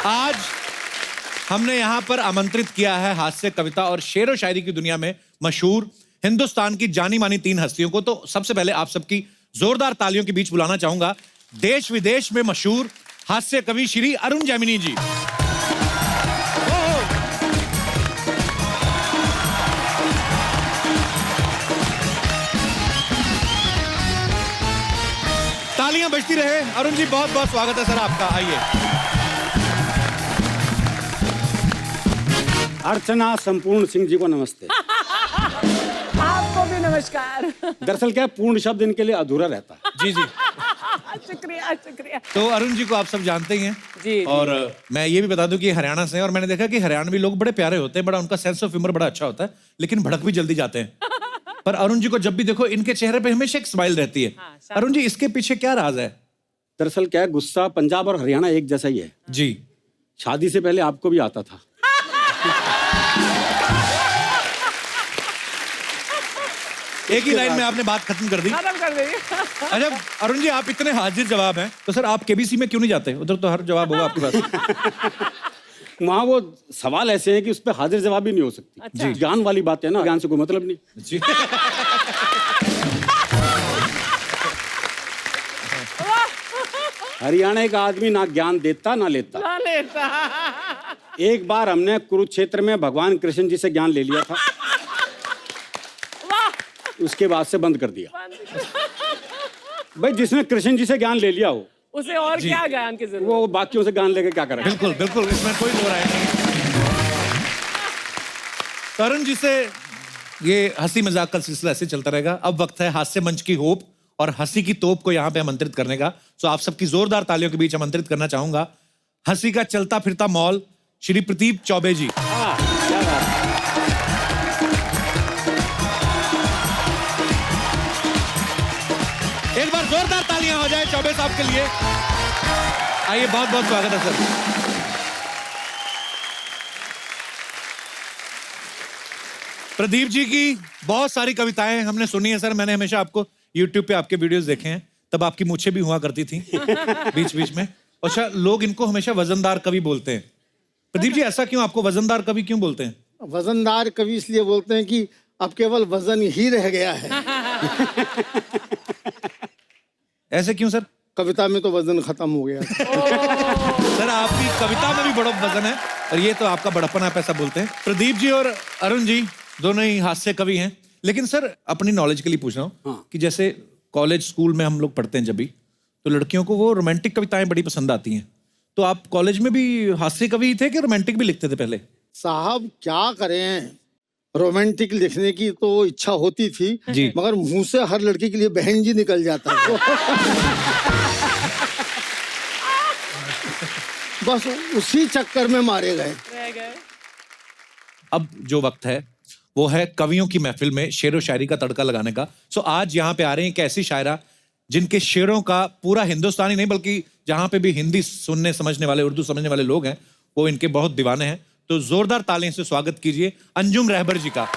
आज हमने यहाँ पर आमंत्रित किया है हास्य, कविता और शेर व शायरी की दुनिया में मशहूर हिंदुस्तान की जानी मानी 3 हस्तियों को। तो सबसे पहले आप सबकी जोरदार तालियों के बीच बुलाना चाहूंगा देश विदेश में मशहूर हास्य कवि श्री अरुण जैमिनी जी। तालियां बजती रहे। अरुण जी बहुत बहुत स्वागत है सर आपका, आइए। अर्चना संपूर्ण सिंह जी को नमस्ते। आपको भी नमस्कार। दरअसल क्या पूर्ण शब्द इनके लिए अधूरा रहता है। जी जी शुक्रिया शुक्रिया। तो अरुण जी को आप सब जानते ही हैं जी, और मैं ये भी बता दूं कि हरियाणा से हैं और मैंने देखा कि हरियाणवी लोग बड़े प्यारे होते हैं, बड़ा उनका सेंस ऑफ ह्यूमर बड़ा अच्छा होता है, लेकिन भड़क भी जल्दी जाते हैं। पर अरुण जी को जब भी देखो इनके चेहरे पे हमेशा एक स्माइल रहती है। अरुण जी इसके पीछे क्या राज है? दरअसल क्या है, गुस्सा पंजाब और हरियाणा एक जैसा ही है जी। शादी से पहले आपको भी आता था। एक ही लाइन में आपने बात खत्म कर दी। खत्म कर देंगे। अच्छा अरुण जी, आप इतने हाजिर जवाब हैं तो सर आप केबीसी में क्यों नहीं जाते? उधर तो हर जवाब होगा आपके पास। वहाँ वो सवाल ऐसे हैं कि उस पर हाजिर जवाब ही नहीं हो सकती। अच्छा। जी, ज्ञान वाली बात है ना, ज्ञान से कोई मतलब नहीं। जी। हरियाणा का आदमी ना ज्ञान देता ना लेता। ना लेता। एक बार हमने कुरुक्षेत्र में भगवान कृष्ण जी से ज्ञान ले लिया था, उसके बाद से बंद कर दिया। भाई जिसने कृष्ण जी से ज्ञान ले लिया हो उसे और क्या ज्ञान की जरूरत? वो बाकियों से ज्ञान लेके क्या करेगा? बिल्कुल बिल्कुल, इसमें कोई दो राय नहीं। अरुण जी से ये हंसी मजाक का सिलसिला ऐसे चलता रहेगा। अब वक्त है हास्य मंच की होप और हंसी की तोप को यहाँ पे आमंत्रित करने का। तो आप सबकी जोरदार तालियों के बीच आमंत्रित करना चाहूंगा हंसी का चलता फिरता मॉल श्री प्रदीप चौबे जी। क्या बात है। एक बार जोरदार तालियां हो जाए चौबे साहब के लिए। आइए, बहुत बहुत स्वागत है सर। प्रदीप जी की बहुत सारी कविताएं हमने सुनी है सर। मैंने हमेशा आपको YouTube पे आपके वीडियोस देखे हैं, तब आपकी मूछें भी हुआ करती थी बीच बीच में। अच्छा, लोग इनको हमेशा वजनदार कवि बोलते हैं। प्रदीप जी ऐसा क्यों? आपको वजनदार कवि क्यों बोलते हैं? वजनदार कवि इसलिए बोलते हैं कि अब केवल वजन ही रह गया है। ऐसे क्यों सर? कविता में तो वजन खत्म हो गया। सर आपकी कविता में भी बड़ा वजन है और ये तो आपका बड़प्पन, आप ऐसा बोलते हैं। प्रदीप जी और अरुण जी दोनों ही हास्य कवि हैं, लेकिन सर अपनी नॉलेज के लिए पूछ रहा हूँ कि जैसे कॉलेज स्कूल में हम लोग पढ़ते हैं जब भी, तो लड़कियों को वो रोमांटिक कविताएं बड़ी पसंद आती हैं। तो आप कॉलेज में भी हास्य कवि थे कि रोमांटिक भी लिखते थे पहले? साहब क्या करें, रोमांटिक लिखने की तो इच्छा होती थी जी। मगर मुंह से हर लड़की के लिए बहन जी निकल जाता है। बस उसी चक्कर में मारे गए। रह गए। अब जो वक्त है वो है कवियों की महफिल में शेर व शायरी का तड़का लगाने का। सो आज यहाँ पे आ रही हैं एक ऐसी शायरा जिनके शेरों का पूरा हिंदुस्तान ही नहीं बल्कि जहां पे भी हिंदी सुनने समझने वाले, उर्दू समझने वाले लोग हैं, वो इनके बहुत दीवाने हैं। तो जोरदार तालियों से स्वागत कीजिए अंजुम रहबर जी का।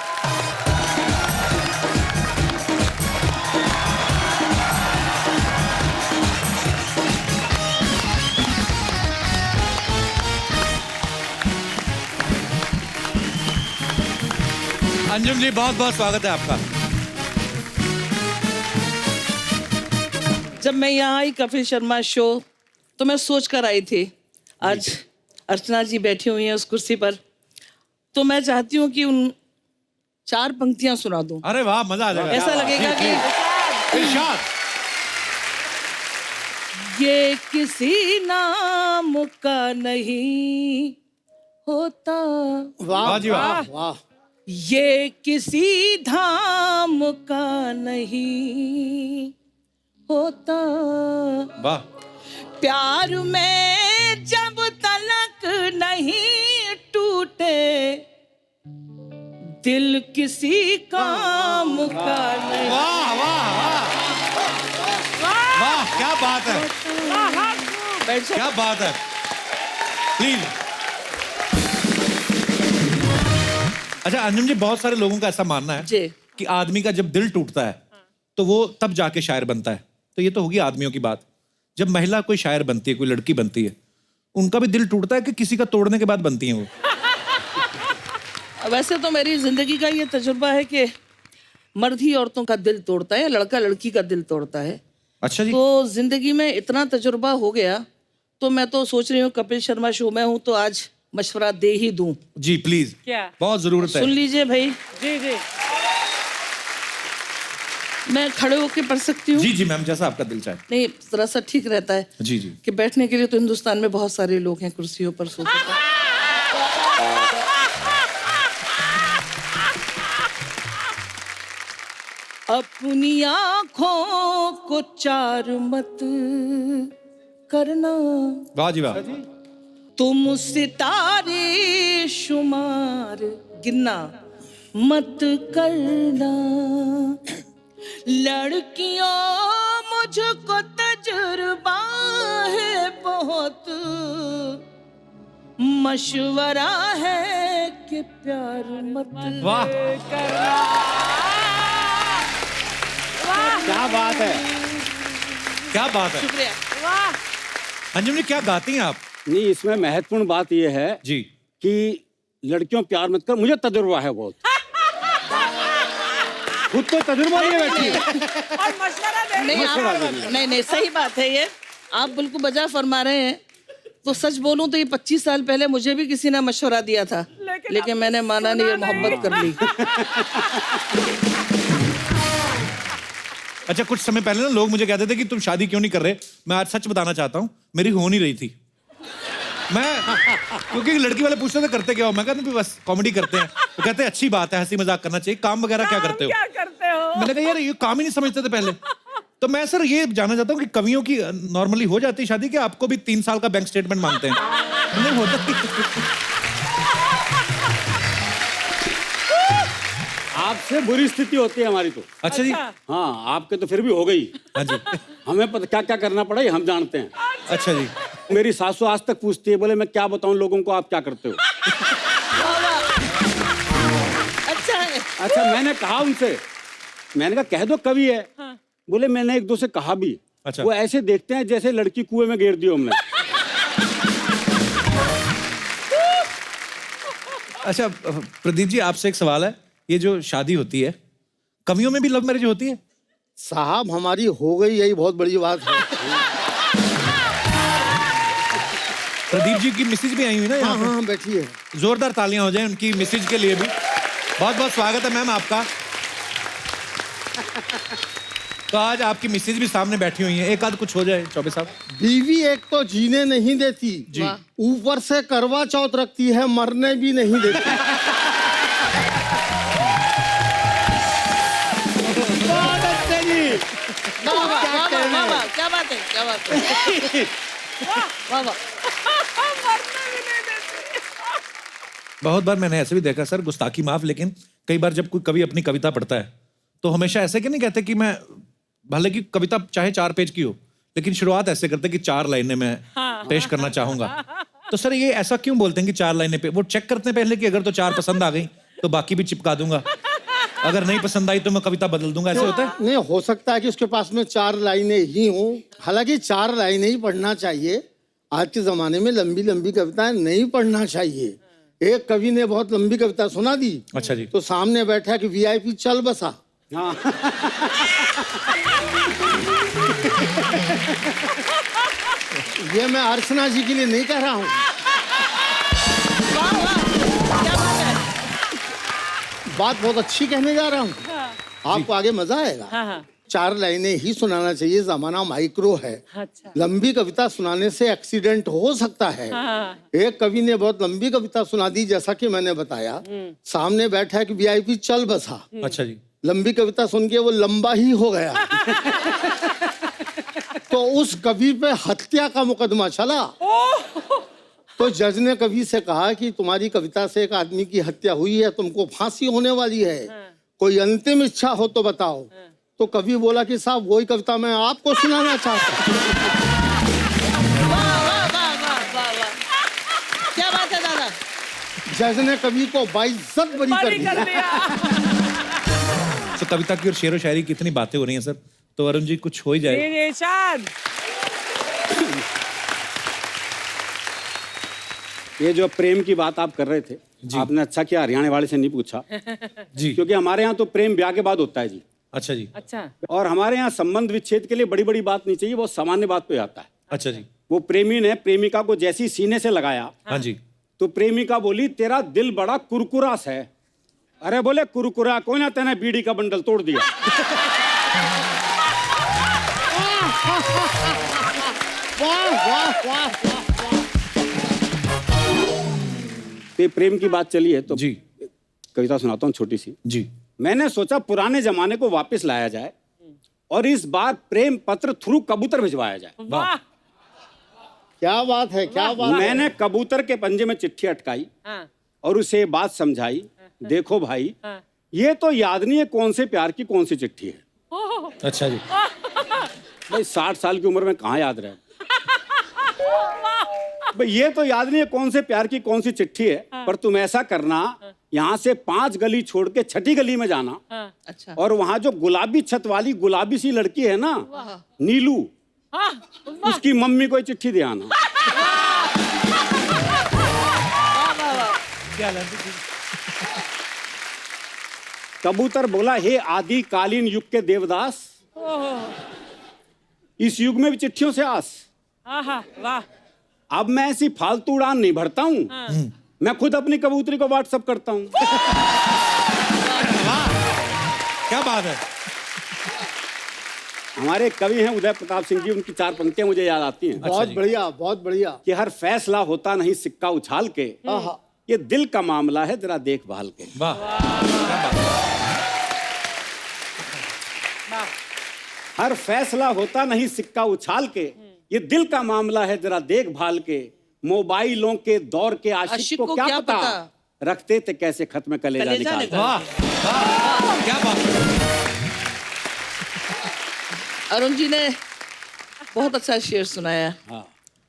अंजुम जी बहुत बहुत स्वागत है आपका। जब मैं यहाँ आई कपिल शर्मा शो तो मैं सोच कर आई थी, आज अर्चना जी बैठी हुई हैं उस कुर्सी पर, तो मैं चाहती हूँ कि उन 4 पंक्तियां सुना दूं। अरे वाह, मजा आ जाएगा। ऐसा लगेगा कि इरशाद। ये किसी नाम का नहीं होता, वाह जी वाह। वाह। ये किसी धाम का नहीं होता, वाह। प्यार में जब तलक नहीं टूटे दिल किसी काम का नहीं। वाह वाह वाह वाह, क्या बात है, बैठ क्या बात है। प्लीज। अच्छा अंजुम जी, बहुत सारे लोगों का ऐसा मानना है जी कि आदमी का जब दिल टूटता है तो वो तब जाके शायर बनता है। तो ये तो होगी आदमियों की बात। जब महिला कोई शायर बनती है, कोई लड़की बनती है, उनका भी दिल टूटता है कि किसी का तोड़ने के बाद बनती हैं वो? वैसे तो मेरी जिंदगी का ये तजुर्बा है कि मर्द ही औरतों का दिल तोड़ता है, लड़का लड़की का दिल तोड़ता है। अच्छा जी। तो जिंदगी में इतना तजुर्बा हो गया, तो मैं तो सोच रही हूँ कपिल शर्मा शो में हूँ तो आज मशवरा दे ही दूं। जी प्लीज, क्या? बहुत जरूरत है। सुन लीजिए भाई, जी जी मैं खड़े होके पढ़ सकती हूँ? जी जी मैम, जैसा आपका दिल चाहे। नहीं, जरा सा ठीक रहता है जी जी। कि बैठने के लिए तो हिंदुस्तान में बहुत सारे लोग हैं, कुर्सियों पर, सोफे पर। अपनी आंखों को चार मत करना, वाह जी वाह। तुम सितारे शुमार गिनना मत करना। लड़कियों मुझको तजुर्बा है बहुत, मशवरा है कि प्यार मत वाह क्या बात है। क्या बात है। शुक्रिया। वाह अंजुम जी, क्या गाती हैं आप? नहीं, इसमें महत्वपूर्ण बात यह है जी। कि लड़कियों प्यार मत कर, मुझे तजुर्बा है बहुत। खुद तो तजुर्बा लिए बैठी है। और मशवरा दे नहीं, नहीं सही बात है ये, आप बिल्कुल बजा फरमा रहे हैं। तो सच बोलूं तो ये 25 साल पहले मुझे भी किसी ने मशवरा दिया था, लेकिन मैंने माना नहीं और मोहब्बत कर ली। अच्छा, कुछ समय पहले ना लोग मुझे कहते थे कि तुम शादी क्यों नहीं कर रहे। मैं आज सच बताना चाहता हूँ, मेरी हो नहीं रही थी। मैं क्योंकि लड़की वाले पूछते थे करते क्या हो, मैं कहता हूँ बस कॉमेडी करते हैं। वो कहते हैं अच्छी बात है, हंसी मजाक करना चाहिए, काम वगैरह क्या करते हो? क्या करते हो? मैंने कहा यार ये काम ही नहीं समझते थे पहले। तो मैं सर ये जानना चाहता हूँ कि कवियों की नॉर्मली हो जाती है शादी, कि आपको भी 3 साल का बैंक स्टेटमेंट मांगते हैं? नहीं होता। आपसे बुरी स्थिति होती है हमारी तो। अच्छा जी। हाँ, आपके तो फिर भी हो गई। हाँ जी। हमें पता क्या क्या करना पड़ा ये हम जानते हैं। अच्छा जी। मेरी सासू आज तक पूछती है, बोले मैं क्या बताऊं लोगों को आप क्या करते हो। अच्छा है। अच्छा, मैंने कहा उनसे, मैंने कहा कह दो कवि है। बोले मैंने एक दो से कहा भी। अच्छा। वो ऐसे देखते हैं जैसे लड़की कुएं में गिर दी हमने। अच्छा प्रदीप जी, आपसे एक सवाल है, ये जो शादी होती है, कवियों में भी लव मैरिज होती है? साहब हमारी हो गई, यही बहुत बड़ी बात है। प्रदीप जी की मिसेज भी आई हुई ना यहाँ हाँ हाँ बैठिए। पे। जोरदार तालियां हो जाएं उनकी मिसेज के लिए भी। बहुत बहुत स्वागत है मैम आपका। तो आज आपकी मिसेज भी सामने बैठी हुई है, एक आध कुछ हो जाए चौबे साहब। बीवी एक तो जीने नहीं देती जी। ऊपर से करवा चौथ रखती है, मरने भी नहीं देती। बहुत अच्छे जी। वाह, वाह, वाह, वाह, वाह, क्या बात है, क्या बात है। वाह वाह। बहुत बार मैंने ऐसे भी देखा सर, गुस्ताखी माफ, लेकिन कई बार जब कोई कवि अपनी कविता पढ़ता है तो हमेशा ऐसे कि नहीं कहते कि मैं, भले की कविता चाहे 4 पेज की हो, लेकिन शुरुआत ऐसे करते कि 4 लाइनें मैं पेश करना चाहूंगा। तो सर ये ऐसा क्यों बोलते हैं कि 4 लाइनें पे? वो चेक करते हैं पहले कि अगर तो 4 पसंद आ गई तो बाकी भी चिपका दूंगा, अगर नहीं पसंद आई तो मैं कविता बदल दूंगा, ऐसे होता है? नहीं, हो सकता है कि उसके पास में 4 लाइनें ही हों। हालांकि 4 लाइनें ही पढ़ना चाहिए। आज के जमाने में लंबी लंबी कविताएं नहीं पढ़ना चाहिए। एक कवि ने बहुत लंबी कविता सुना दी। अच्छा जी। तो सामने बैठा कि वीआईपी चल बसा। हाँ। ये मैं अर्चना जी के लिए नहीं कह रहा हूँ। वाह वाह, क्या बात है। बात बहुत अच्छी कहने जा रहा हूँ, आपको आगे मजा आएगा। हाँ हाँ 4 लाइनें ही सुनाना चाहिए, जमाना माइक्रो है। अच्छा लंबी कविता सुनाने से एक्सीडेंट हो सकता है। हाँ एक कवि ने बहुत लंबी कविता सुना दी, जैसा कि मैंने बताया। सामने बैठा है कि वीआईपी चल बसा। अच्छा जी। लंबी कविता सुन के वो लंबा ही हो गया। तो उस कवि पे हत्या का मुकदमा चला। तो जज ने कवि से कहा कि तुम्हारी कविता से एक आदमी की हत्या हुई है, तुमको फांसी होने वाली है, कोई अंतिम इच्छा हो तो बताओ। तो कवि बोला कि साहब वही कविता मैं आपको सुनाना चाहता हूँ। वाह वाह वाह वाह वाह वाह, क्या बात है दादा। जज ने कवि को बाइज्जत बरी कर बड़ी कर दिया। दिया। तो कविता की और शेरो शायरी की इतनी बातें हो रही हैं सर, तो अरुण जी कुछ हो ही जाए। इरशाद। ये जो प्रेम की बात आप कर रहे थे, आपने अच्छा किया हरियाणा वाले से नहीं पूछा, जी क्योंकि हमारे यहाँ तो प्रेम ब्याह के बाद होता है जी। अच्छा जी अच्छा और हमारे यहाँ संबंध विच्छेद के लिए बड़ी बड़ी बात नहीं चाहिए, बहुत सामान्य बात पे आता है। अच्छा जी वो प्रेमी ने प्रेमिका को जैसी सीने से लगाया, हाँ जी तो प्रेमिका बोली तेरा दिल बड़ा कुरकुरास है। अरे बोले कुरकुरा कौन है, तेने बीड़ी का बंडल तोड़ दिया। वाह वाह वाह तो ये प्रेम की बात चली है तो जी कविता सुनाता हूँ छोटी सी। जी मैंने सोचा पुराने जमाने को वापस लाया जाए और इस बार प्रेम पत्र थ्रू कबूतर भिजवाया जाए। वाह क्या बात है, क्या बात है। मैंने कबूतर के पंजे में चिट्ठी अटकाई हाँ और उसे बात समझाई, देखो भाई हाँ ये तो याद नहीं है कौन से प्यार की कौन सी चिट्ठी है। ओह, अच्छा जी भाई 60 साल की उम्र में कहाँ याद रहे भाई, ये तो याद नहीं है कौन से प्यार की कौन सी चिट्ठी है, पर तुम ऐसा करना यहाँ से 5 गली छोड़ के 6ठी गली में जाना हाँ अच्छा और वहां जो गुलाबी छत वाली गुलाबी सी लड़की है ना नीलू, हाँ उसकी मम्मी को ये चिट्ठी दे आना। कबूतर बोला हे आदि कालीन युग के देवदास, ओह, इस युग में भी चिट्ठियों से आस। हाँ हाँ वाह अब मैं ऐसी फालतू उड़ान नहीं भरता हूँ, हाँ मैं खुद अपनी कबूतरी को व्हाट्सअप करता हूँ। क्या बात है। हमारे कवि हैं उदय प्रताप सिंह जी, उनकी 4 पंक्तियां मुझे याद आती हैं बहुत बढ़िया, बहुत बढ़िया। कि हर फैसला होता नहीं सिक्का उछाल के, आहा, ये दिल का मामला है जरा देखभाल के। वाह क्या बात है। वाह हर फैसला होता नहीं सिक्का उछाल के, ये दिल का मामला है जरा देखभाल के। मोबाइलों के दौर के आशिक को क्या पता, रखते थे कैसे खत्म कलेजा कलेजा निकाल। निकाल। वाह वाह क्या बात है। अरुण जी ने बहुत अच्छा शेर सुनाया, हाँ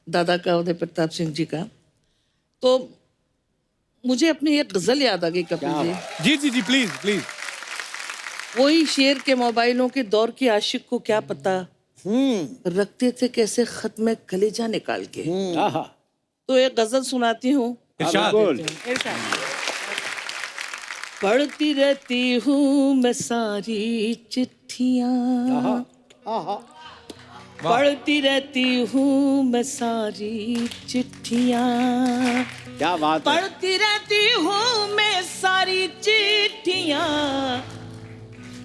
दादा का, उदय प्रताप सिंह जी का। तो मुझे अपनी एक गजल याद आ गई कपिल जी। जी जी जी प्लीज प्लीज। वही शेर के मोबाइलों के दौर के आशिक को क्या पता, रखते थे कैसे खत में कलेजा निकाल के। आहा, तो एक गजल सुनाती हूँ। इरशाद। बिल्कुल। पढ़ती रहती हूँ मैं सारी चिट्ठियाँ, आहा, पढ़ती रहती हूँ मैं सारी चिट्ठियाँ, क्या बात है। पढ़ती रहती हूँ मैं सारी चिट्ठियाँ,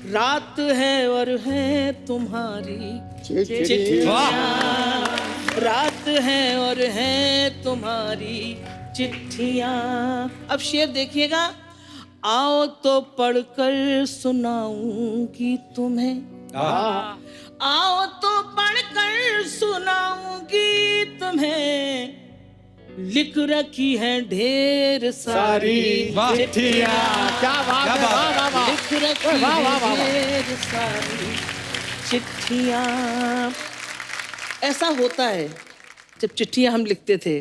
रात है और है तुम्हारी चिट्ठियाँ, रात है और है तुम्हारी चिट्ठियाँ। अब शेर देखिएगा, आओ तो पढ़कर सुनाऊंगी तुम्हें, आओ तो पढ़कर सुनाऊंगी तुम्हें, लिख रखी है ढेर सारी वाह। चिट्ठियाँ, क्या बात क्या है, बात वाह है। वाह वाह। लिख रखी है ढेर सारी चिट्ठियाँ। ऐसा होता है जब चिट्ठियाँ हम लिखते थे,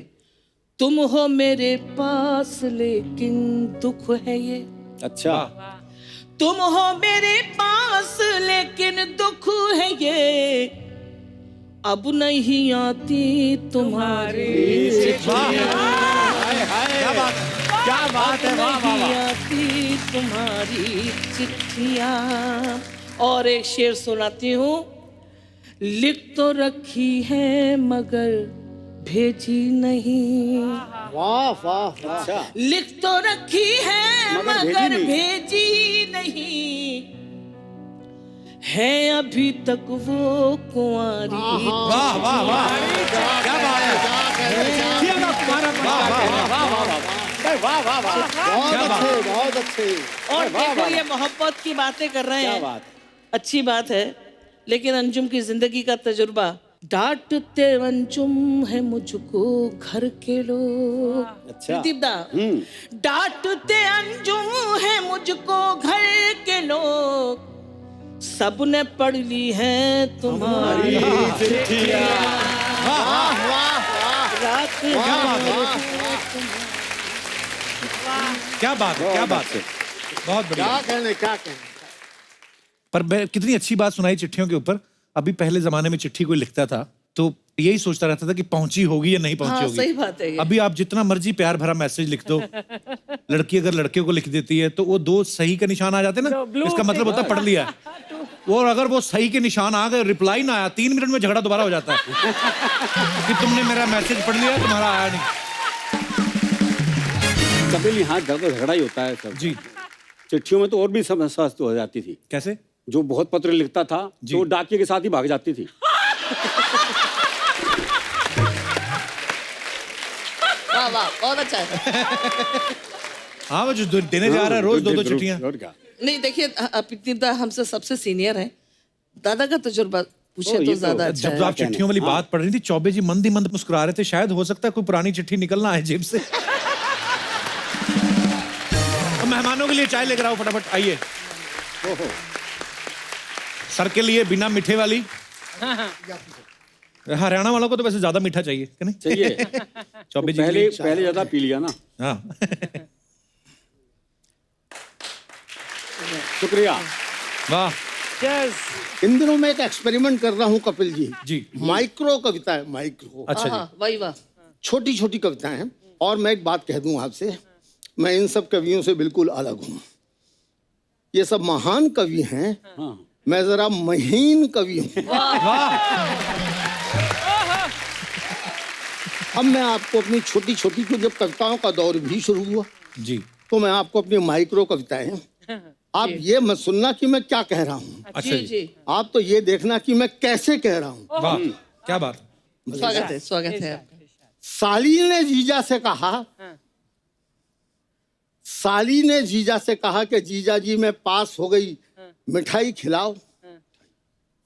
तुम हो मेरे पास लेकिन दुख है ये, अच्छा, तुम हो मेरे पास लेकिन दुख है ये, अब नहीं आती तुम्हारी चिट्ठियाँ, क्या बात है। क्या बात है। वाह वाह नहीं वाह। आती तुम्हारी चिट्ठियाँ। और एक शेर सुनाती हूँ, लिख तो रखी है मगर भेजी नहीं, वाह वाह वाह। अच्छा, लिख तो रखी है मगर मगर भेजी भेजी नहीं, है अभी तक वो कुंवारी। वाह वाह वाह क्या बात है। बहुत अच्छे, बहुत अच्छे। और देखो ये मोहब्बत की बातें कर रहे क्या हैं, बात है। अच्छी बात है, लेकिन अंजुम की जिंदगी का तजुर्बा, डांटते अंजुम है मुझको घर के लोग। अच्छा। दीपदा, डांटते अंजुम है मुझको घर के लोग, सबने पढ़ ली है तुम्हारी चिट्ठियाँ, वाह वाह वाह। रात क्या बात है। क्या बात है। बहुत बढ़िया। क्या कहने, क्या कहने। पर कितनी अच्छी बात सुनाई चिट्ठियों के ऊपर। अभी पहले जमाने में चिट्ठी कोई लिखता था तो यही सोचता रहता था कि पहुंची होगी या नहीं पहुंची हाँ, होगी। सही बात है ये। अभी आप जितना मर्जी प्यार भरा मैसेज लिख दो, लड़की अगर लड़के को लिख देती है तो वो 2 सही का निशान आ जाते हैं ना, blue इसका मतलब होता है पढ़ लिया। और अगर वो सही के निशान आ गए, रिप्लाई ना आया, 3 मिनट में झगड़ा दोबारा हो जाता है कि तुमने मेरा मैसेज पढ़ लिया, तुम्हारा आया नहीं। कपिल, यहाँ झगड़ा ही होता है सब। जी। चिट्ठियों में तो और भी समस्या हो जाती थी। कैसे? जो बहुत पत्र लिखता था तो वो डाकिये के साथ ही भाग जाती थी। वाह वाह, बहुत अच्छा है। हाँ, वो जो देने जा रहा है रोज 2-2 चिट्ठियां। और क्या? नहीं देखिए, आप इतनी तो हमसे सबसे सीनियर हैं, दादा का तजुर्बा पूछे ये तो तो ज्यादा अच्छा जब है। आप चिट्ठियों वाली बात पढ़ रही थी, चौबे जी मंद ही मंद मुस्कुरा रहे थे। शायद हो सकता है कोई पुरानी चिट्ठी निकलना है जेब से। तो मेहमानों के लिए चाय लेकर आओ फटाफट, आइए। सर के लिए बिना मीठे वाली। हरियाणा वालों को तो वैसे ज्यादा मीठा चाहिए कि नहीं? चाहिए। चौबे जी के पहले लिए। पहले ज्यादा पी लिया ना। हाँ। शुक्रिया। वाह। यस। इन दिनों मैं एक एक्सपेरिमेंट कर रहा हूँ कपिल जी। जी। माइक्रो कविताएं, माइक्रो, अच्छा जी। हाँ, वही वाह। छोटी छोटी कविताएं हैं। और मैं एक बात कह दूं आपसे, मैं इन सब कवियों से बिल्कुल अलग हूँ। ये सब महान कवि हैं, हाँ। मैं जरा महीन कवि हूँ। अब मैं आपको अपनी छोटी छोटी, तो जब कविताओं का दौर भी शुरू हुआ जी। तो मैं आपको अपनी माइक्रो कविताएं, आप ये मत सुनना कि मैं क्या कह रहा हूँ, अच्छा जी जी। जी, आप तो ये देखना कि मैं कैसे कह रहा हूँ। वाह, क्या बात। स्वागत है, स्वागत है आपका। साली ने जीजा से कहा, साली ने जीजा से कहा कि जीजा जी मैं पास हो गई, मिठाई खिलाओ।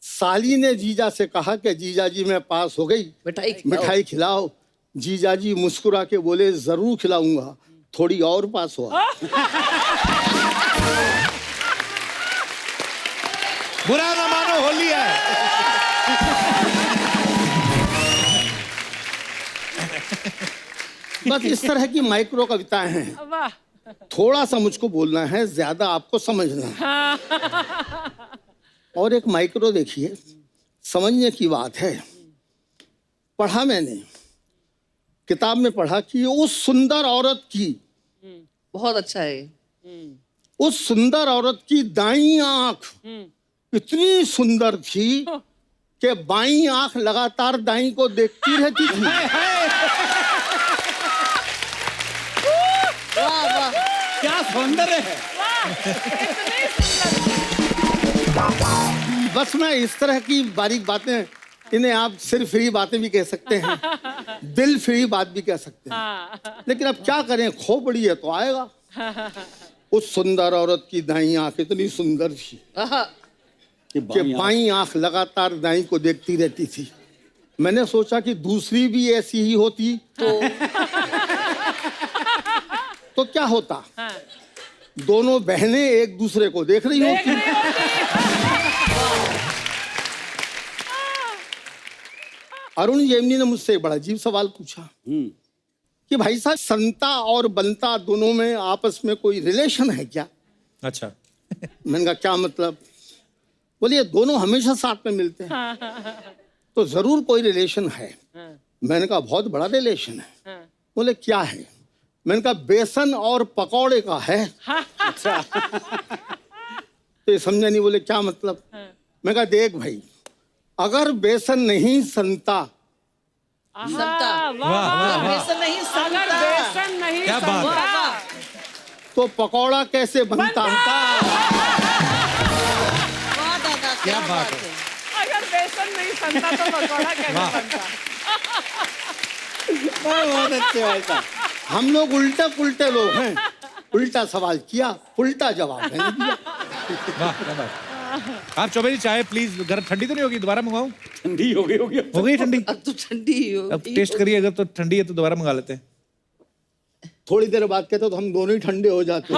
साली ने जीजा से कहा कि जीजा जी मैं पास हो गई, मिठाई खिलाओ। जीजा जी मुस्कुरा के बोले जरूर खिलाऊंगा, थोड़ी और पास हो। बुरा ना मानो, होली है। बस इस तरह की माइक्रो कविताएं हैं। वाह। थोड़ा सा मुझको बोलना है, ज्यादा आपको समझना है। और एक माइक्रो देखिए, समझने की बात है। पढ़ा मैंने, किताब में पढ़ा कि उस सुंदर औरत की, बहुत अच्छा है। उस सुंदर औरत की दाईं आंख इतनी सुंदर थी कि बाईं आंख लगातार दाईं को देखती रहती थी। वाह वाह, क्या सौंदर्य है। बस मैं इस तरह की बारीक बातें, इन्हें आप सिर फ्री बातें भी कह सकते हैं, दिल फ्री बात भी कह सकते हैं। लेकिन अब क्या करें, खोपड़ी है तो आएगा। उस सुंदर औरत की दाईं आंख इतनी सुंदर थी आहा, कि बाईं आंख लगातार दाईं को देखती रहती थी। मैंने सोचा कि दूसरी भी ऐसी ही होती तो क्या होता। दोनों बहनें एक दूसरे को देख रही होती। अरुण जेमनी ने मुझसे एक बड़ा अजीब सवाल पूछा कि भाई साहब, संता और बनता दोनों में आपस में कोई रिलेशन है क्या? अच्छा। मैंने कहा क्या मतलब? बोलिए दोनों हमेशा साथ में मिलते हैं तो जरूर कोई रिलेशन है। मैंने कहा बहुत बड़ा रिलेशन है। बोले क्या है? मैंने कहा बेसन और पकौड़े का है। अच्छा। तो ये समझा नहीं। बोले क्या मतलब? मैं कहा देख भाई, अगर बेसन नहीं संता संता, वाह वाह वाह, बेसन नहीं अगर संता, बेसन नहीं क्या बात है। वाह वाह, तो पकौड़ा कैसे बनता? वाह दादा, क्या बात है। अगर बेसन नहीं संता तो पकौड़ा कैसे वाह। बनता? बहुत अच्छे भाई साहब। हम लोग उल्टे पुल्टे लोग हैं। उल्टा सवाल किया, उल्टा जवाब मैंने दिया। वाह, क्या बात। आप चौबे जी चाय प्लीज, घर ठंडी तो नहीं होगी? दोबारा मंगवाऊं? ठंडी हो गई होगी। हो गई ठंडी? अब तो ठंडी ही हो अब टेस्ट करिए, अगर तो ठंडी है तो दोबारा मंगा लेते हैं। थोड़ी देर बाद कहते तो हम दोनों ही ठंडे हो जाते।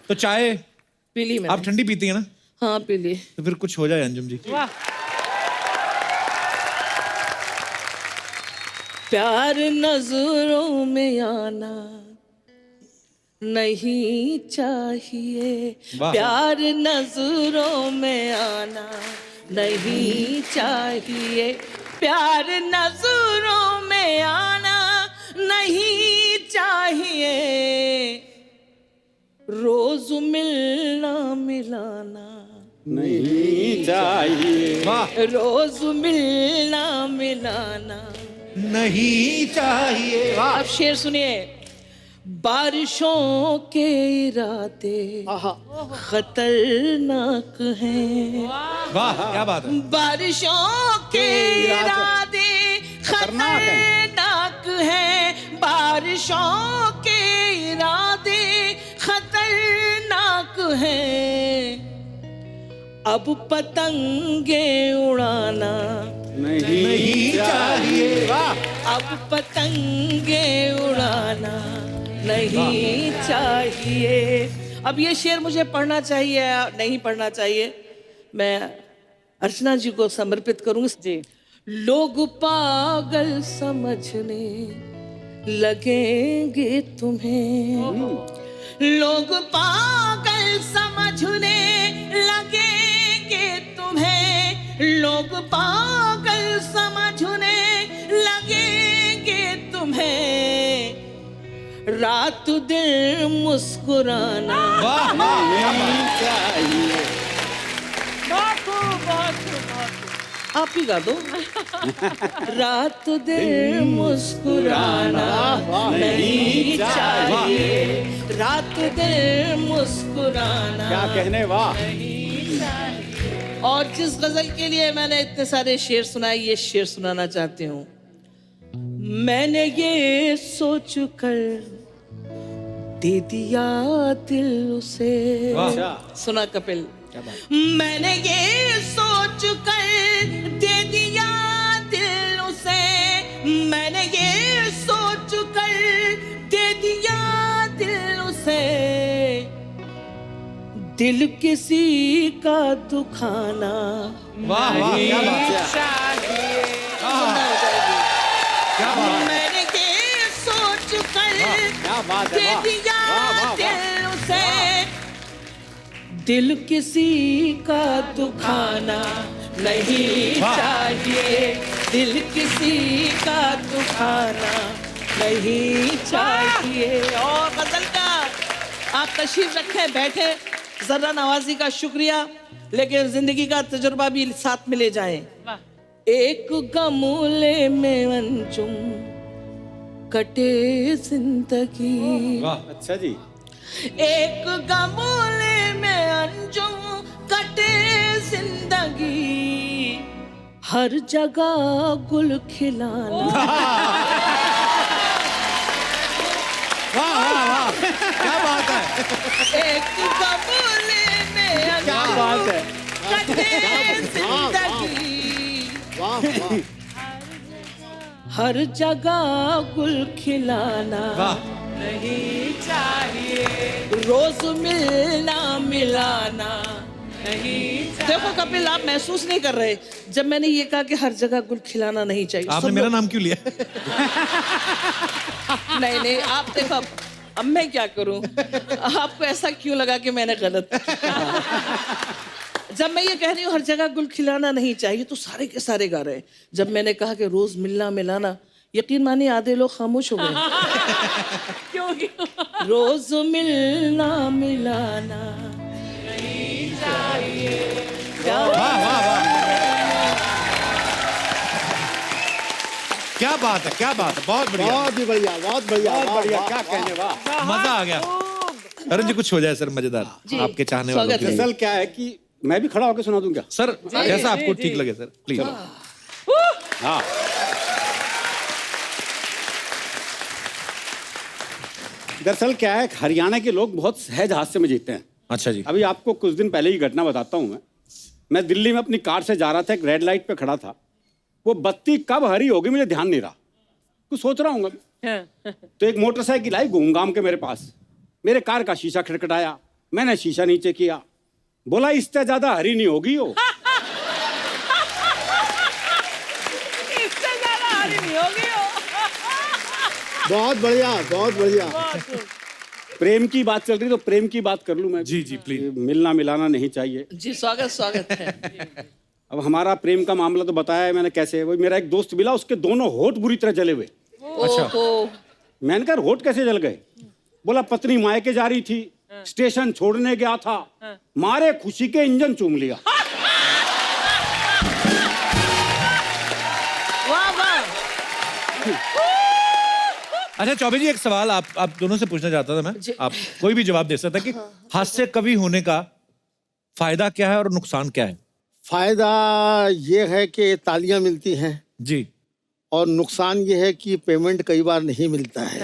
तो चाय पी ली मैंने। आप ठंडी पीती है ना? हाँ पी ली। तो फिर कुछ हो जाए अंजुम जी। वाह। प्यार नजरों में आना, नहीं चाहिए वाह। प्यार नजरों में आना, नहीं चाहिए प्यार नजरों में आना, नहीं चाहिए रोज मिलना मिलाना, नहीं चाहिए। वाह। रोज मिलना मिलाना। नहीं चाहिए। वाह। अब शेर सुनिए। बारिशों के इरादे आहा। खतरनाक हैं, वाह क्या बात है। बारिशों के इरादे खतरनाक हैं, बारिशों के इरादे खतरनाक हैं। अब पतंगे उड़ाना नहीं चाहिए। अब पतंगे उड़ाना नहीं चाहिए। अब ये शेर मुझे पढ़ना चाहिए या नहीं पढ़ना चाहिए, मैं अर्चना जी को समर्पित करूंगी जी। लोग पागल समझने लगेंगे तुम्हें, लोग पागल समझने लगेंगे तुम्हें, लोग पागल समझने लगेंगे तुम्हें। रात दिन मुस्कुराना वाह वाह क्या बात नहीं चाहिए। बहुत खूब, बहुत खूब, बहुत खूब। आप ही गा दो। रात दिन मुस्कुराना नहीं चाहिए, रात दिन मुस्कुराना। क्या कहने, वाह। और जिस गजल के लिए मैंने इतने सारे शेर सुनाए, ये शेर सुनाना चाहती हूँ। मैंने ये सोच कर दे दिया दिल उसे। अच्छा। सुना कपिल। मैंने ये सोच कर दे दिया दिल उसे, मैंने ये सोच कर दे दिया दिल उसे। दिल किसी का दुखाना वाह वाह क्या बात है। चाहिए। क्या बात है। मैंने ये सोच कर क्या बात है, दे वाह। दिया वाह, वाह, वाह। दिल उसे। दिल किसी का दुखाना नहीं वाह। चाहिए, दिल किसी का दुखाना नहीं चाहिए। और गजल का आप तशरीफ रखें, बैठे। जर्रा नवाजी का शुक्रिया, लेकिन जिंदगी का तजुर्बा भी साथ में ले जाएं। वाह। एक गमले में अंजुम कटे जिंदगी, वाह अच्छा जी। एक गमले में अंजुम कटे जिंदगी, हर जगह गुल खिलाना। वाह वाह वाह क्या बात है। एक गमले में क्या अंजुम बात है। कटे जिंदगी, वाह वाह। हर जगह गुल खिलाना वाह नहीं चाहिए, रोज मिलना मिलाना नहीं देखो कपिल, आप महसूस नहीं कर रहे जब मैंने ये कहा कि हर जगह गुल खिलाना नहीं चाहिए। आपने सब मेरा लोग- नाम क्यों लिया। नहीं नहीं, आप देखो अब मैं क्या करूं। आपको ऐसा क्यों लगा कि मैंने गलत किया? जब मैं ये कह रही हूँ हर जगह गुल खिलाना नहीं चाहिए, तो सारे के सारे गा रहे हैं। जब मैंने कहा कि रोज मिलना मिलाना, यकीन मानिए आधे लोग खामोश हो गए। क्यों क्यों? रोज मिलना मिलाना क्या वाह वाह वाह क्या बात है, क्या बात है। बहुत बढ़िया, बहुत ही बढ़िया, बहुत बढ़िया, बहुत वाह, बढ़िया। वाह, क्या वाह। कहने, वाह। मजा आ गया। अरुण जी कुछ हो जाए सर मजेदार, जी, आपके चाहने वालों स्वागत के है। लिए। दरअसल क्या है कि मैं भी खड़ा होकर सुना दूं क्या? सर जैसा आपको जी, ठीक जी। लगे सर, प्लीज। हाँ। दरअसल क्या है, हरियाणा के लोग बहुत सहज हास्य में जीते हैं। अच्छा जी। अभी आपको कुछ दिन पहले की घटना बताता हूँ। मैं दिल्ली में अपनी कार से जा रहा था, एक रेड लाइट पे खड़ा था। वो बत्ती कब हरी होगी मुझे ध्यान नहीं रहा, कुछ सोच रहा हूँ। तो एक मोटरसाइकिल आई घूम घाम के मेरे पास, मेरे कार का शीशा खटखटाया, मैंने शीशा नीचे किया, बोला इससे ज्यादा हरी नहीं होगी वो। इससे ज्यादा हारी नहीं होगी वो। बहुत बढ़िया, बहुत बढ़िया। प्रेम की बात चल रही तो प्रेम की बात कर लूं मैं। जी जी प्लीज। मिलना मिलाना नहीं चाहिए। जी स्वागत स्वागत है। अब हमारा प्रेम का मामला तो बताया है मैंने कैसे। वो मेरा एक दोस्त मिला, उसके दोनों होठ बुरी तरह जले हुए। ओहो मैंने कहा होठ कैसे जल गए? बोला पत्नी मायके जा रही थी, स्टेशन छोड़ने गया था, मारे खुशी के इंजन चूम लिया। वाह वाह। अच्छा चौबे जी, एक सवाल आप दोनों से पूछना चाहता था मैं। आप कोई भी जवाब दे सकता कि हास्य कवि होने का फायदा क्या है और नुकसान क्या है? फायदा ये है कि तालियां मिलती हैं जी। और नुकसान ये है कि पेमेंट कई बार नहीं मिलता है।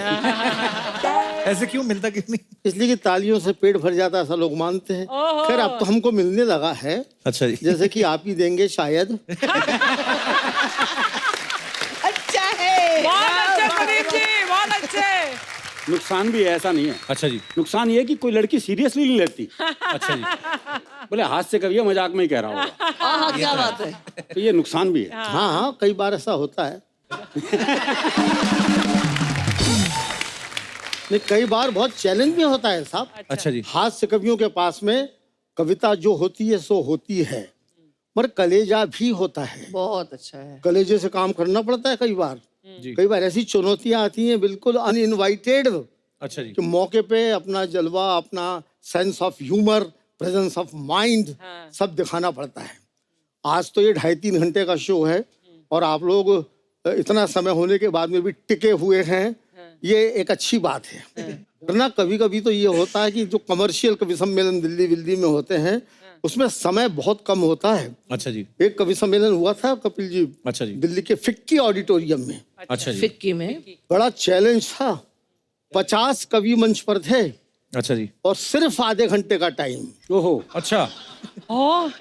ऐसे क्यों मिलता क्यों नहीं? इसलिए कि तालियों से पेट भर जाता है, ऐसा लोग मानते हैं। खैर अब तो हमको मिलने लगा है। अच्छा जी। जैसे कि आप ही देंगे शायद। अच्छा है। बहुत अच्छे प्रदीप जी, बहुत अच्छे। नुकसान भी है, ऐसा नहीं है। अच्छा जी। नुकसान ये है कि कोई लड़की सीरियसली नहीं लेती। अच्छा जी। बोले हाथ से कभी मजाक में ही कह रहा होगा। हाँ क्या बात है। तो ये नुकसान भी है। हाँ हाँ, कई बार ऐसा होता है। नहीं, कई बार बहुत चैलेंज भी होता है साहब। अच्छा जी। हास्य कवियों के पास में कविता जो होती है सो होती है, पर कलेजा भी होता है। बहुत अच्छा है। कलेजे से काम करना पड़ता है कई बार। जी। कई बार ऐसी चुनौतियां आती हैं बिल्कुल अनइनवाइटेड अच्छा जी। कि मौके पे अपना जलवा, अपना sense of humour, presence of mind सब दिखाना पड़ता है। आज तो ये 2.5-3 घंटे का शो है और आप लोग इतना समय होने के बाद में भी टिके हुए हैं, ये एक अच्छी बात है। वरना कभी कभी तो ये होता है कि जो कमर्शियल कवि सम्मेलन दिल्ली में होते हैं उसमें समय बहुत कम होता है। अच्छा जी। एक कवि सम्मेलन हुआ था कपिल जी, अच्छा जी। दिल्ली के फिक्की ऑडिटोरियम में। अच्छा जी। फिक्की में बड़ा चैलेंज था। 50 कवि मंच पर थे अच्छा जी। और सिर्फ आधे घंटे का टाइम। ओहो। अच्छा।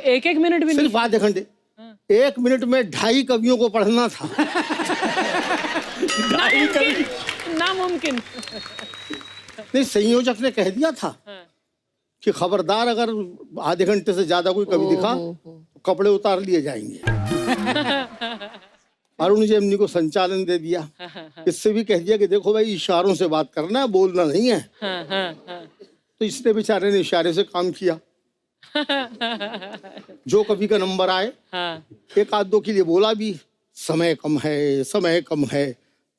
एक एक मिनट भी सिर्फ आधे घंटे। 1 मिनट में 2.5 कवियों को पढ़ना था। नहीं। नामुमकिन। नहीं, संयोजक ने कह दिया था कि खबरदार अगर आधे घंटे से ज्यादा कोई कवि दिखा तो कपड़े उतार लिए जाएंगे। अरुण जेमनी को संचालन दे दिया। इससे भी कह दिया कि देखो भाई, इशारों से बात करना है, बोलना नहीं है। तो इसने बेचारे ने इशारे से काम किया। जो कवि का नंबर आए, एक आध दो के लिए बोला भी, समय कम है, समय कम है,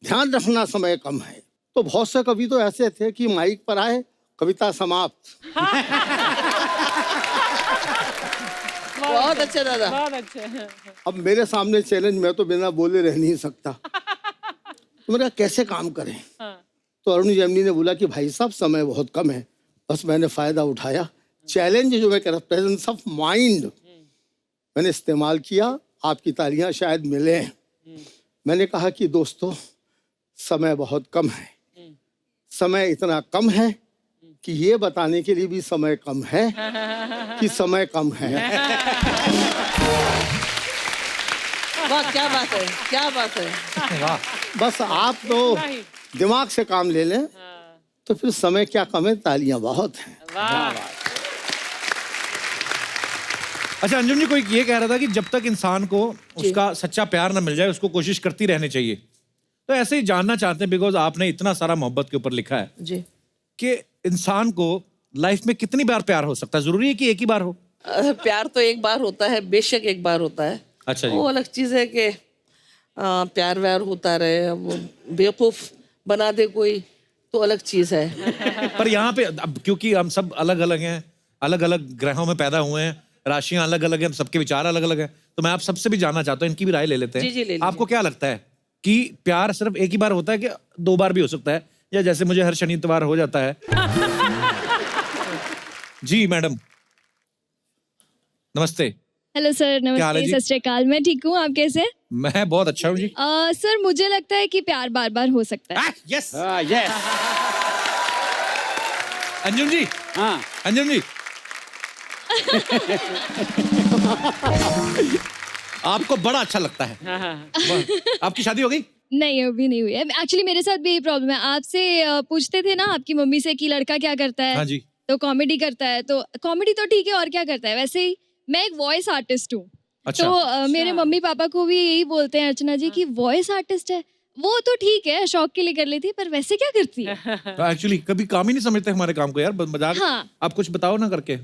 ध्यान रखना समय कम है। तो बहुत से कवि तो ऐसे थे कि माइक पर आए, कविता समाप्त। बहुत अच्छे दादा। बहुत अच्छे। अब मेरे सामने चैलेंज, मैं तो बिना बोले रह नहीं सकता। तो मैंने कहा कैसे काम करें? तो अरुण जेमनी ने बोला कि भाई साहब समय बहुत कम है, बस मैंने फायदा उठाया। चैलेंज जो मैं कह रहा, प्रेजेंस ऑफ माइंड मैंने इस्तेमाल किया। आपकी तालियां शायद मिले। मैंने कहा कि दोस्तों, समय बहुत कम है। समय इतना कम है कि ये बताने के लिए भी समय कम है कि समय कम है। वाह क्या बात है, क्या बात है। वाह। बस आप तो दिमाग से काम ले लें तो फिर समय क्या कम है, तालियां बहुत हैं। अच्छा अंजुम जी, कोई ये कह रहा था कि जब तक इंसान को उसका सच्चा प्यार ना मिल जाए उसको कोशिश करती रहनी चाहिए। तो ऐसे ही जानना चाहते हैं, बिकॉज आपने इतना सारा मोहब्बत के ऊपर लिखा है जी। कि इंसान को लाइफ में कितनी बार प्यार हो सकता है? जरूरी है कि एक ही बार हो? प्यार तो एक बार होता है, बेशक एक बार होता है। अच्छा जी। वो अलग चीज है कि प्यार व्यार होता रहे, वो बेवकूफ बना दे कोई तो अलग चीज है। पर यहाँ पे अब क्योंकि हम सब अलग अलग हैं, अलग अलग ग्रहों में पैदा हुए हैं, राशियां अलग अलग हैं, सबके विचार अलग अलग हैं, तो मैं आप सबसे भी जानना चाहता हूँ, इनकी भी राय ले लेते हैं। जी, जी, ले लीजिए। आपको क्या लगता है कि प्यार सिर्फ एक ही बार होता है कि 2 बार भी हो सकता है, या जैसे मुझे हर शनि इतवार हो जाता है? जी मैडम नमस्ते। हेलो सर, क्या हाल है नमस्ते, जी? सत श्री अकाल। मैं ठीक हूँ, आप कैसे? मैं बहुत अच्छा हूँ जी। सर मुझे लगता है कि प्यार बार बार हो सकता है। यस। यस। अंजुम जी। हाँ। अंजुम जी आपको बड़ा अच्छा लगता है। आपकी शादी हो गई? नहीं, अभी नहीं हुई है। एक्चुअली मेरे साथ भी यही प्रॉब्लम है। आपसे पूछते थे ना आपकी मम्मी से कि लड़का क्या करता है? हाँ जी। तो कॉमेडी करता है। तो कॉमेडी तो ठीक है, और क्या करता है? वैसे ही मैं एक वॉइस आर्टिस्ट हूँ। अच्छा। तो मेरे मम्मी पापा को भी यही बोलते हैं अर्चना जी कि वॉइस आर्टिस्ट है। वो तो ठीक है, शौक के लिए कर लेती है, पर वैसे क्या करती है? एक्चुअली कभी काम ही नहीं समझते हमारे काम को यार, मजाक। हाँ। आप कुछ बताओ ना करके।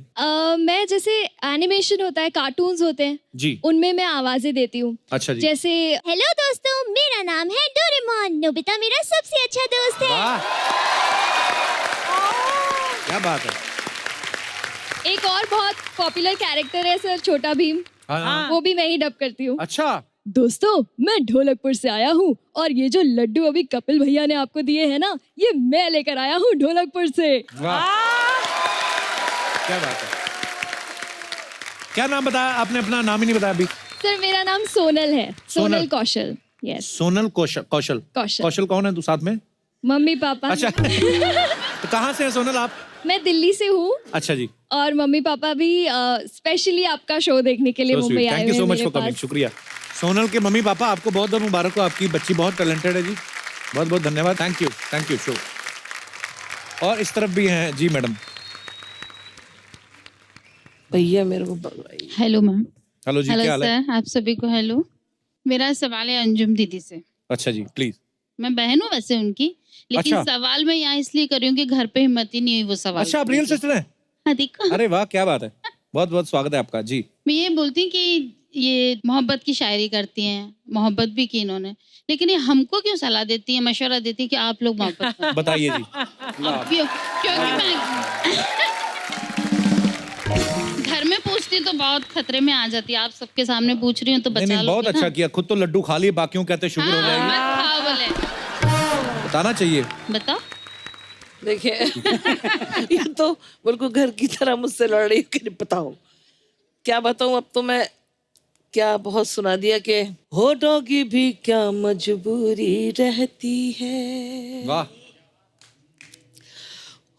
मैं जैसे एनिमेशन होता है, कार्टून्स होते हैं जी। उनमें मैं आवाजें देती हूँ। अच्छा जी। जैसे हेलो दोस्तों, मेरा नाम है डोरेमोन, नोबिता मेरा सबसे अच्छा दोस्त है। वाह, क्या बात है। एक और बहुत पॉपुलर कैरेक्टर है सर, छोटा भीम। हाँ। वो भी मैं ही डब करती हूँ। अच्छा, दोस्तों, मैं ढोलकपुर से आया हूँ और ये जो लड्डू अभी कपिल भैया ने आपको दिए हैं ना, ये मैं लेकर आया हूँ ढोलकपुर से। वाह, क्या बात है। क्या नाम बताया आपने? अपना नाम ही नहीं बताया अभी। सर मेरा नाम सोनल है, सोनल। सोनल कौशल। यस, सोनल कौशल। कौशल कौशल। कौशल कौन है तू साथ में? Mummy papa. अच्छा। तो कहाँ से है सोनल आप? मैं दिल्ली से हूँ अच्छा जी। और मम्मी पापा भी स्पेशली आपका शो देखने के लिए मुंबई आए थैंक हुए यू हैं सो मच मेरे फॉर कमिंग। पास। शुक्रिया सोनल के मम्मी पापा, आपको बहुत बहुत मुबारक हो, आपकी बच्ची बहुत टैलेंटेड है जी, बहुत बहुत धन्यवाद। Thank you show. और इस तरफ भी हैं जी मैडम। भैया मेरे को बलवाइए। Hello ma'am. हेलो जी, क्या हाल है? सर, आप सभी को हेलो। मेरा सवाल है अंजुम दीदी से। अच्छा जी, प्लीज। मैं बहन हूँ वैसे उनकी, लेकिन अच्छा। सवाल मैं यहाँ इसलिए कर रही हूँ कि घर पे हिम्मत ही नहीं हुई वो सवाल अच्छा, आप करने रियल की। सिस्टर हैं? हाँ देखो। अरे वाह, क्या बात है, बहुत बहुत स्वागत है आपका जी। मैं ये बोलती हूँ कि ये मोहब्बत की शायरी करती हैं, मोहब्बत भी की इन्होंने, लेकिन ये हमको क्यों सलाह देती है, मशवरा देती है कि आप लोग मोहब्बत करो? बताइए जी। क्यों? क्योंकि मैं घर में पूछती तो बहुत खतरे में आ जाती है, आप सबके सामने पूछ रही हूँ तो नहीं बचा नहीं, बहुत लोगे ना। अच्छा किया, खुद तो लड्डू खा लिए, बाकियों कहते शुगर हो जाएगी। मत खाओ बोले। बताना चाहिए। बताओ। देखिए ये तो बिल्कुल घर की तरह मुझसे लड़ रही है कि बताओ क्या बताऊं। अब तो मैं क्या बहुत सुना दिया कि होठों की भी क्या मजबूरी रहती है, वाह,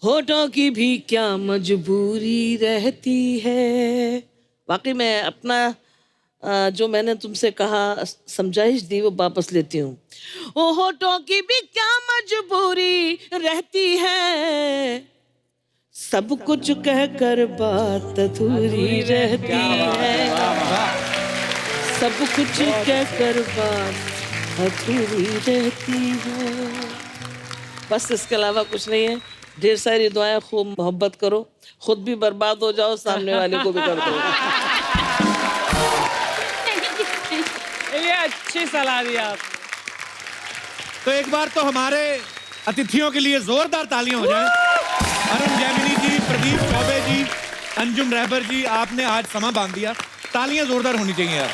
होठों की भी क्या मजबूरी रहती है। वाकई मैं अपना जो मैंने तुमसे कहा समझाइश दी वो वापस लेती हूँ। ओ होठों की भी क्या मजबूरी रहती है, सब कुछ कहकर बात अधूरी रहती है, सब कुछ कहकर बात अधूरी रहती है। बस इसके अलावा कुछ नहीं है। ढेर सारी दुआएं, खूब मोहब्बत करो, खुद भी बर्बाद हो जाओ, सामने वाले को भी कर दो। ये अच्छी सलाह दी आप। तो एक बार तो हमारे अतिथियों के लिए जोरदार तालियां हो जाएं। अरुण जैमिनी जी, प्रदीप चौबे जी, अंजुम रहबर जी, आपने आज समा बांध दिया। तालियां जोरदार होनी चाहिए यार।